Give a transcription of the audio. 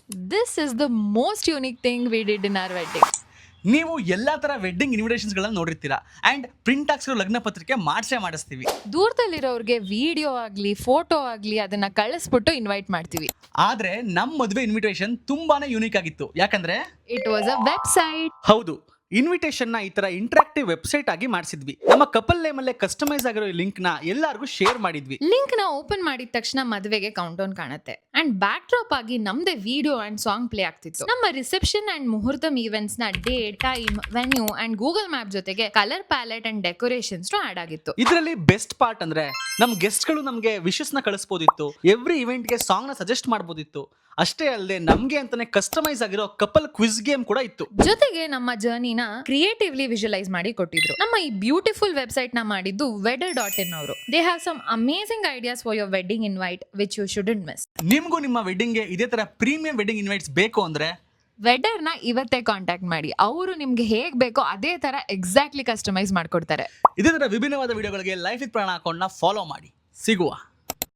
This is the most unique thing we did in our wedding. ನೀವು ಎಲ್ಲಾ ತರ wedding ಇನ್ವಿಟೇಷನ್ಸ್ಗಳನ್ನ ನೋಡಿರ್ತೀರಾ ಅಂಡ್ ಪ್ರಿಂಟ್ ಹಾಕ್ಸಿರೋ ಲಗ್ನ ಪತ್ರಿಕೆ ಮಾಡಿಸ್ತೀವಿ. ದೂರದಲ್ಲಿರೋರ್ಗೆ ವಿಡಿಯೋ ಆಗ್ಲಿ ಫೋಟೋ ಆಗ್ಲಿ ಅದನ್ನ ಕಳಿಸ್ಬಿಟ್ಟು ಇನ್ವೈಟ್ ಮಾಡ್ತೀವಿ. ಆದ್ರೆ ನಮ್ಮ ಮದುವೆ ಇನ್ವಿಟೇಷನ್ ತುಂಬಾನೇ ಯೂನಿಕ್ ಆಗಿತ್ತು. ಯಾಕಂದ್ರೆ ಇಟ್ ವಾಸ್ ಅ ವೆಬ್ಸೈಟ್. ಹೌದು, ಇನ್ವಿಟೇಷನ್ ನ ಈ ತರ ಇಂಟರಾಕ್ಟಿವ್ ವೆಬ್ಸೈಟ್ ಆಗಿ ಮಾಡಿಸಿದ್ವಿ. ನಮ್ಮ ಕಪಲ್ ನೇಮ್ ಅಲ್ಲೇ ಕಸ್ಟಮೈಸ್ ಆಗಿರೋ ಲಿಂಕ್ ನ ಎಲ್ಲರಿಗೂ ಶೇರ್ ಮಾಡಿದ್ವಿ. ಲಿಂಕ್ ನ ಓಪನ್ ಮಾಡಿದ ತಕ್ಷಣ ಮದುವೆಗೆ ಕೌಂಟ್ ಡೌನ್ ಕಾಣುತ್ತೆ ಅಂಡ್ ಬ್ಯಾಕ್ ಡ್ರಾಪ್ ಆಗಿ ನಮ್ದೇ ವಿಡಿಯೋ ಅಂಡ್ ಸಾಂಗ್ ಪ್ಲೇ ಆಗ್ತಿತ್ತು. ನಮ್ಮ ರಿಸೆಪ್ಷನ್ ಅಂಡ್ ಮುಹೂರ್ತಂ ಈವೆಂಟ್ಸ್ ನ date, time, venue and Google map ಜೊತೆಗೆ colour palette and decorations add ಆಗಿತ್ತು. ಇದರಲ್ಲಿ ಬೆಸ್ಟ್ ಪಾರ್ಟ್ ಅಂದ್ರೆ ನಮ್ ಗೆಸ್ಟ್ ಗಳು ನಮ್ಗೆ ವಿಶಸ್ ನ ಕಳಿಸಬಹುದಿತ್ತು. ಎವ್ರಿ ಇವೆಂಟ್ ಗೆ ಸಾಂಗ್ ನ ಸಜೆಸ್ಟ್ ಮಾಡಬಹುದಿತ್ತು. ಅಷ್ಟೇ ಅಲ್ಲದೆ ನಮ್ಗೆ ಅಂತಾನೆ ಕಸ್ಟಮೈಸ್ ಆಗಿರೋ ಕಪಲ್ ಕ್ವಿಜ್ ಗೇಮ್ ಕೂಡ ಇತ್ತು. ಜೊತೆಗೆ ನಮ್ಮ ಜರ್ನಿನ ಕ್ರಿಯೇಟಿವ್ಲಿ ವಿಜುವಲೈಸ್ ಮಾಡಿ ಕೊಟ್ಟಿದ್ರು. ನಮ್ಮ ಈ ಬ್ಯೂಟಿಫುಲ್ ವೆಬ್ಸೈಟ್ ನ ಮಾಡಿದ್ದು weddr.in ಅವರು. They have some amazing ideas for your wedding invite which you shouldn't miss. ನಿಮ್ಗೂ ನಿಮ್ಮ ವೆಡ್ಡಿಂಗ್ ಗೆ ಇದೇ ತರ ಪ್ರೀಮಿಯಂ ವೆಡ್ಡಿಂಗ್ ಇನ್ವೈಟ್ಸ್ ಬೇಕು ಅಂದ್ರೆ weddr ನ ಇವತ್ತೇ ಕಾಂಟ್ಯಾಕ್ಟ್ ಮಾಡಿ. ಅವರು ನಿಮ್ಗೆ ಹೇಗ್ ಬೇಕೋ ಅದೇ ತರ ಎಕ್ಸಾಕ್ಟ್ಲಿ ಕಸ್ಟಮೈಸ್ ಮಾಡ್ಕೊಡ್ತಾರೆ. ಇದೇ ತರ ವಿಭಿನ್ನವಾದ ವಿಡಿಯೋಗಳಿಗೆ ಲೈಫ್ ವಿತ್ ಪ್ರಾಣ ಅಕೌಂಟ್ ನ ಫಾಲೋ ಮಾಡಿ. ಸಿಗುವ.